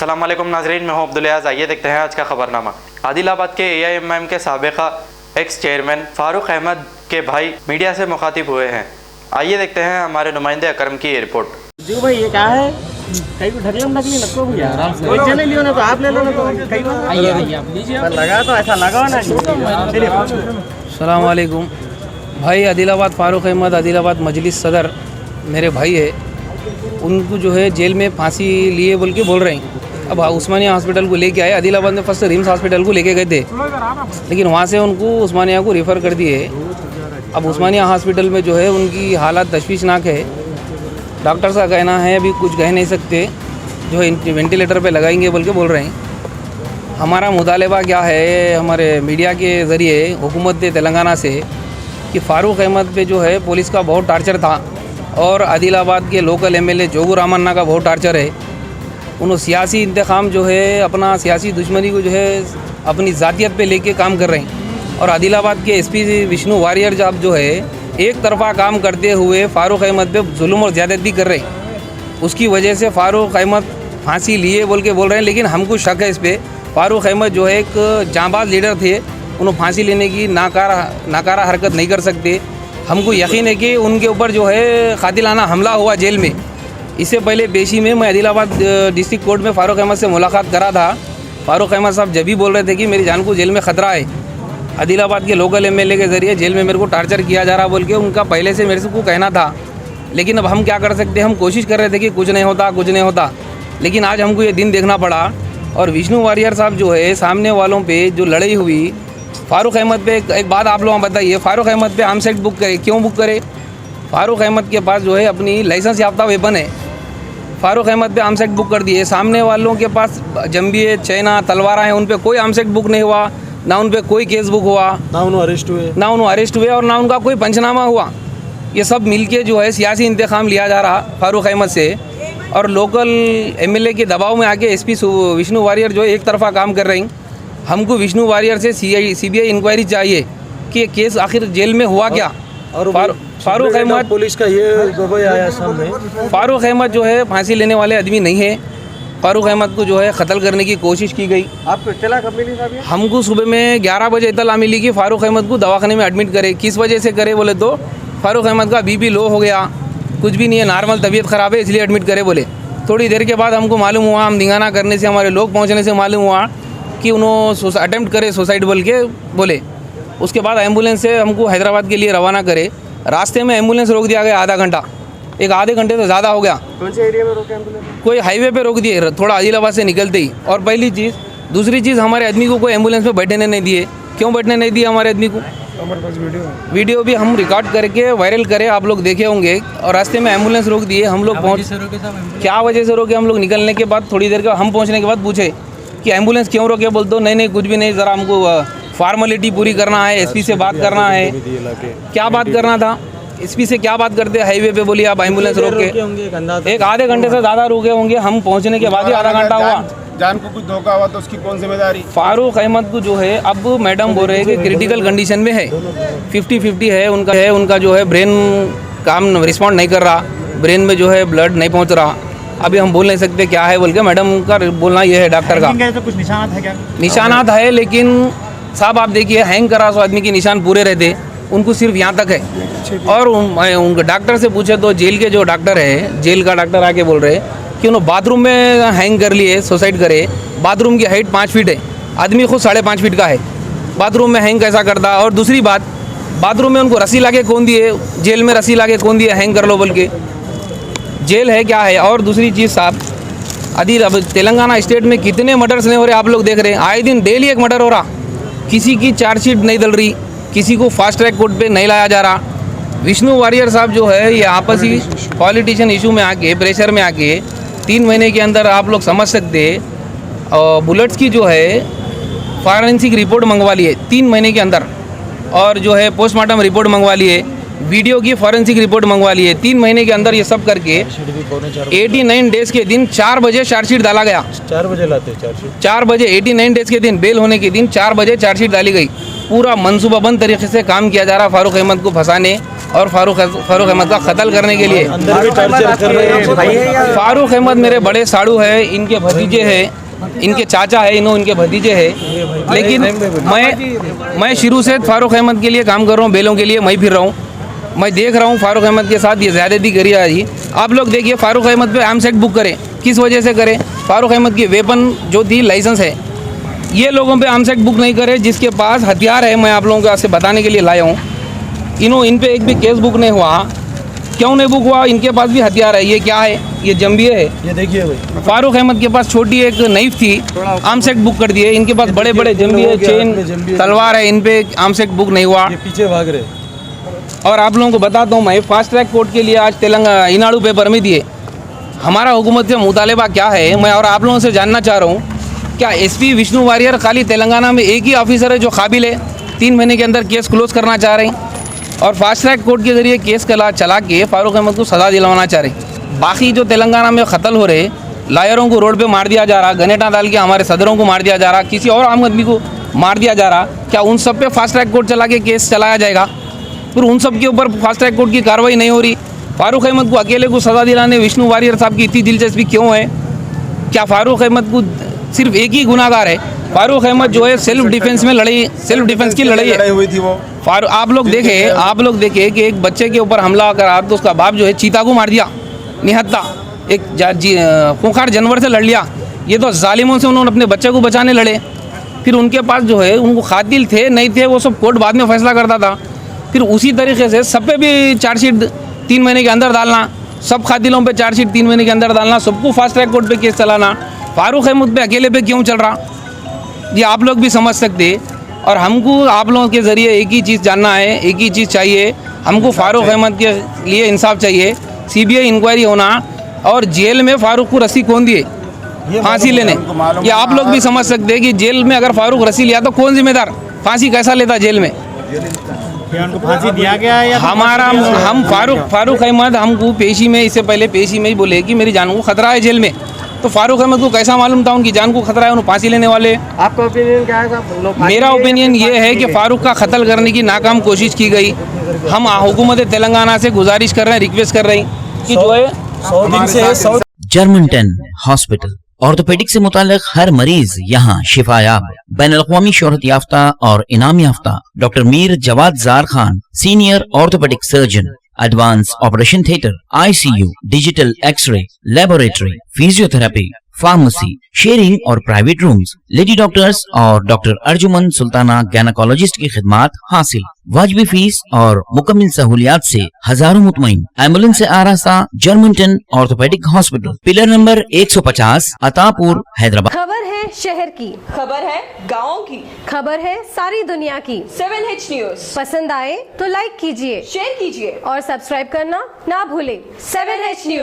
अस्सलाम वालेकुम नाजरीन, मैं हूं अब्दुल। आइए देखते हैं आज का खबरनामा। आदिलाबाद के AIMM के साबिका एक्स चेयरमैन फारूक अहमद के भाई मीडिया से मुखातिब हुए हैं। आइए देखते हैं हमारे नुमाइंदे अकरम की रिपोर्ट। जी भाई, ये क्या है? कहीं को ढकलम ढकली नको भैया, आराम से कोई चले लियो ना, तो आप ले लो ना, तो कहीं को आइए आप लीजिए। लगा तो ऐसा लगाओ ना। चलिए, अस्सलाम वालेकुम भाई। आदिलाबाद फारूक अहमद आदिलाबाद मजलिस सदर मेरे भाई है, उनको जो है जेल में फांसी लिए बोल के बोल रहे हैं। अब उस्मानिया हॉस्पिटल को लेके आए। आदिलाबाद में फर्स्ट रिम्स हॉस्पिटल को लेके गए थे, लेकिन वहाँ से उनको उस्मानिया को रेफ़र कर दिए। अब उस्मानिया हॉस्पिटल में जो है उनकी हालत तशवीशनाक है। डॉक्टर का कहना है अभी कुछ कह नहीं सकते, जो है वेंटिलेटर पे लगाएंगे बोल के बोल रहे हैं। हमारा मुतालबा क्या है, हमारे मीडिया के ज़रिए हुकूमत तेलंगाना से, कि फ़ारूक अहमद पे जो है पुलिस का बहुत टार्चर था और आदिलाबाद के लोकल MLA जोगू रामन्ना का बहुत टार्चर है। उन्होंने सियासी इंतकाम जो है, अपना सियासी दुश्मनी को जो है अपनी ज़ातियत पे लेके काम कर रहे हैं। और आदिलाबाद के SP विष्णु वारियर साहब जो है एक तरफा काम करते हुए फ़ारूक अहमद पे जुल्म और ज़्यादती कर रहे हैं। उसकी वजह से फ़ारूक अहमद फांसी लिए बोल के बोल रहे हैं, लेकिन हमको शक है इस पर। फ़ारूक अहमद जो है एक जांबाज लीडर थे, उन्होंने फांसी लेने की नाकारा हरकत नहीं कर सकते। हमको यकीन है कि उनके ऊपर जो है कातिलाना हमला हुआ जेल में। इससे पहले पेशी में मैं आदिलाबाद डिस्ट्रिक्ट कोर्ट में फ़ारूक अहमद से मुलाकात करा था। फ़ारूक अहमद साहब जब भी बोल रहे थे कि मेरी जान को जेल में ख़तरा है, आदिलाबाद के लोकल MLA के ज़रिए जेल में मेरे को टार्चर किया जा रहा बोल के उनका पहले से मेरे को कहना था। लेकिन अब हम क्या कर सकते हैं, हम कोशिश कर रहे थे कि कुछ नहीं होता, लेकिन आज हमको ये दिन देखना पड़ा। और विष्णु वारियर साहब जो है सामने वालों पे जो लड़ाई हुई, फ़ारूक अहमद पे एक बात आप लोग बताइए, फ़ारूक अहमद पे आर्म सेट बुक करे, क्यों बुक करे? फ़ारूक अहमद के पास जो है अपनी लाइसेंस याफ्ता वेपन है। फ़ारूक अहमद पे आर्म सेट बुक कर दिए। सामने वालों के पास जंबिए, चैना, तलवारा हैं, उन पे कोई आर्म सेट बुक नहीं हुआ, ना उन पे कोई केस बुक हुआ, ना उन्होंने अरेस्ट हुए और ना उनका कोई पंचनामा हुआ। ये सब मिलके जो है सियासी इंतकाम लिया जा रहा फ़ारूक अहमद से। और लोकल MLA के दबाव में आके SP विष्णु वारियर जो एक तरफा काम कर रही। हमको विष्णु वारियर से CBI इंक्वायरी चाहिए कि ये केस आखिर जेल में हुआ क्या। और फ़ारूक अहमद पुलिस का ये गवाही आया सामने, फ़ारूक अहमद जो है फांसी लेने वाले आदमी नहीं है। फ़ारूक अहमद को जो है कत्ल करने की कोशिश की गई। आपको इत्तला कब मिली साहब? हमको सुबह में 11 बजे इत्तला मिली कि फ़ारूक अहमद को दवाखाने में एडमिट करे। किस वजह से करे बोले तो फ़ारूक अहमद का BP लो हो गया, कुछ भी नहीं है, नॉर्मल तबीयत ख़राब है, इसलिए एडमिट करे बोले। थोड़ी देर के बाद हमको मालूम हुआ, हम धिंगाना करने से, हमारे लोग पहुँचने से मालूम हुआ कि उन्होंने अटेम्प्ट करे सुसाइड बोल के बोले। उसके बाद एम्बुलेंस से हमको हैदराबाद के लिए रवाना करे। रास्ते में एम्बुलेंस रोक दिया गया आधा घंटा, एक आधे घंटे से ज़्यादा हो गया। कौन से एरिया में रोके एम्बुलेंस? कोई हाईवे पे रोक दिए, थोड़ा आदिलाबाद से निकलते ही। और पहली चीज़, दूसरी चीज़, हमारे आदमी को कोई एम्बुलेंस में बैठने नहीं दिए। क्यों बैठने नहीं दिए हमारे आदमी को? हमारे पास वीडियो भी हम रिकॉर्ड करके वायरल करे, आप लोग देखे होंगे। और रास्ते में एम्बुलेंस रोक दिए, हम लोग क्या वजह से रोके? हम लोग निकलने के बाद थोड़ी देर के हम पहुँचने के बाद पूछे कि एम्बुलेंस क्यों रोके? बोलते हो नहीं कुछ भी नहीं, ज़रा हमको फॉर्मेलिटी पूरी करना है, SP से बात करना है। क्या बात करना था? SP से क्या बात करते? हाईवे पे बोलिए आप एम्बुलेंस रोक के। एक आधे घंटे से ज़्यादा रुके होंगे, हम पहुंचने के बाद ही आधा घंटा हुआ। जान को कुछ धोखा हुआ तो उसकी कौन जिम्मेदारी? फ़ारूक अहमद को जो है अब मैडम बोल रहे हैं कि क्रिटिकल कंडीशन में है, 50-50 है उनका जो है ब्रेन काम रिस्पॉन्ड नहीं कर रहा, ब्रेन में जो है ब्लड नहीं पहुँच रहा। अभी हम बोल नहीं सकते क्या है बोल के, मैडम का बोलना ये है डॉक्टर का। तो कुछ निशानात है क्या? निशानात है, लेकिन साहब आप देखिए हैंग करा सो आदमी के निशान पूरे रहते, उनको सिर्फ यहाँ तक है। और उनके डॉक्टर से पूछे तो जेल के जो डॉक्टर है, जेल का डॉक्टर आके बोल रहे कि उन्होंने बाथरूम में हैंग कर लिए, सुसाइड करे। बाथरूम की हाइट 5 फीट है, आदमी खुद 5.5 फीट का है, बाथरूम में हैंग कैसा करता? और दूसरी बात, बाथरूम में उनको रस्सी लाके कौन दिए? जेल में रस्सी लाके कौन दिए हैंग कर लो बोल के? जेल है क्या है? और दूसरी चीज़ साहब, अब तेलंगाना स्टेट में कितने मर्डर्स नहीं हो रहे आप लोग देख रहे हैं। आए दिन डेली एक मर्डर हो रहा, किसी की चार्जशीट नहीं डल रही, किसी को फास्ट ट्रैक कोर्ट पे नहीं लाया जा रहा। विष्णु वारियर साहब जो है ये आपसी पॉलिटिशियन इशू में आके, प्रेशर में आके 3 महीने के अंदर आप लोग समझ सकते बुलेट्स की जो है फॉरेंसिक रिपोर्ट मंगवा ली है 3 महीने के अंदर, और जो है पोस्टमार्टम रिपोर्ट मंगवा ली है। वीडियो की फॉरेंसिक रिपोर्ट मंगवा ली है। 3 महीने के अंदर ये सब करके 89 डेज के दिन 4 बजे चार्जशीट डाला गया। 4 बजे लाते चार्जशीट, 4 बजे 89 डेज के दिन, बेल होने के दिन 4 बजे चार्जशीट डाली गई। पूरा मनसूबाबंद तरीके से काम किया जा रहा फारूक अहमद को फंसाने और फारूक अहमद का कत्ल करने के लिए। अंदर भी टॉर्चर कर रहे हैं। फारूक अहमद मेरे बड़े साड़ू है, इनके भतीजे हैं, इनके चाचा है, इनके भतीजे हैं। लेकिन मैं शुरू से फारूक अहमद के लिए काम कर रहा हूँ, बेलों के लिए मैं फिर रहा हूँ। मैं देख रहा हूँ फारूक अहमद के साथ ये ज़्यादती करी जा रही। आप लोग देखिए, फारूक अहमद पे आर्म सेट बुक करें, किस वजह से करें? फारूक अहमद की वेपन जो थी लाइसेंस है, ये लोगों पे आर्म सेट बुक नहीं करे जिसके पास हथियार है। मैं आप लोगों को से बताने के लिए लाया हूँ। इन पे एक भी केस बुक नहीं हुआ। क्यों नहीं बुक हुआ? इनके पास भी हथियार है। ये क्या है? ये जंबिये है। ये देखिए भाई, फारूक अहमद के पास छोटी एक नाइफ थी, आर्म सेट बुक कर दिए। इनके पास बड़े बड़े जंबिये, चेन, तलवार है, इन पे आर्म सेट बुक नहीं हुआ। ये पीछे भाग रहे। और आप लोगों को बताता हूँ, मैं फास्ट ट्रैक कोर्ट के लिए आज तेलंगाना इनाड़ू पेपर में दिए। हमारा हुकूमत से मुतालबा क्या है, मैं और आप लोगों से जानना चाह रहा हूँ। क्या एसपी विष्णु वारियर खाली तेलंगाना में एक ही ऑफिसर है जो काबिल है? 3 महीने के अंदर केस क्लोज करना चाह रहे हैं और फास्ट ट्रैक कोर्ट के जरिए केस चला के फारूक अहमद को सज़ा दिलवाना चाह रहे। बाकी जो तेलंगाना में कत्ल हो रहे, लायरों को रोड पे मार दिया जा रहा, गनेटा डाल के हमारे सदरों को मार दिया जा रहा, किसी और आम आदमी को मार दिया जा रहा, क्या उन सब पे फास्ट ट्रैक कोर्ट चला के केस चलाया जाएगा? फिर उन सब के ऊपर फास्ट ट्रैक कोर्ट की कार्रवाई नहीं हो रही। फारूक अहमद को अकेले को सज़ा दिलाने विष्णु वारियर साहब की इतनी दिलचस्पी क्यों है? क्या फारूक अहमद को सिर्फ एक ही गुनाहगार है? फारूक अहमद जो है सेल्फ डिफेंस में लड़ी, सेल्फ डिफेंस की लड़ाई हुई थी वो। आप लोग देखे कि एक बच्चे के ऊपर हमला करा तो उसका बाप जो है चीता को मार दिया, निहत्ता एक खूंखार जानवर से लड़ लिया। ये तो जालिमों से उन्होंने अपने बच्चे को बचाने लड़े। फिर उनके पास जो है, उनको कातिल थे नहीं थे वो सब कोर्ट बाद में फैसला करता था। फिर उसी तरीके से सब पे भी चार्जशीट 3 महीने के अंदर डालना, सब कातिलों पे चार्जशीट 3 महीने के अंदर डालना, सबको फास्ट ट्रैक कोर्ट पे केस चलाना। फारूक अहमद पे अकेले पे क्यों चल रहा, ये आप लोग भी समझ सकते। और हमको आप लोगों के ज़रिए एक ही चीज़ जानना है, एक ही चीज़ चाहिए हमको, फारूक अहमद के लिए इंसाफ चाहिए। CBI इंक्वायरी होना और जेल में फारूक को रस्सी कौन दिए फांसी लेने, ये आप लोग भी समझ सकते हैं कि जेल में अगर फारूक रस्सी लिया तो कौन जिम्मेदार? फांसी कैसा लेता जेल में? उनको फांसी दिया गया है या हमारा हम फारूक अहमद हमको पेशी में, इससे पहले पेशी में ही बोले कि मेरी जान को खतरा है जेल में। तो फारूक अहमद को कैसा मालूम था उनकी जान को खतरा है, उन्हें फांसी लेने वाले? आपका ओपिनियन क्या है साहब? मेरा ओपिनियन ये है कि फारूक का कत्ल करने की नाकाम कोशिश की गई। हम हुकूमत तेलंगाना से गुजारिश कर रहे हैं, रिक्वेस्ट कर रहे हैं कि जो है 100 दिन से जर्मनटन हॉस्पिटल ऑर्थोपेडिक से मुताल्लिक हर मरीज यहाँ शिफायाब। बैनुल-अक़वामी शोहरत याफ्ता और इनाम याफ्ता doctor Mir Jawad Zar Khan, senior orthopaedic surgeon, advance operation theatre, ICU, digital x ray, laboratory, physiotherapy, pharmacy, sharing और प्राइवेट रूम्स, लेडी डॉक्टर्स और डॉक्टर अर्जुमन सुल्ताना गैनकोलॉजिस्ट की खिदमात हासिल। वाजिबी फीस और मुकम्मल सहूलियात से हजारों मुतमईन। एम्बुलेंस से आरास्ता Germanten orthopaedic hospital, pillar number 150, Attapur, Hyderabad. खबर है शहर की, खबर है गाँव की, खबर है सारी दुनिया की। 7H न्यूज पसंद आए तो लाइक कीजिए, शेयर कीजिए और सब्सक्राइब करना ना भूले। 7H news.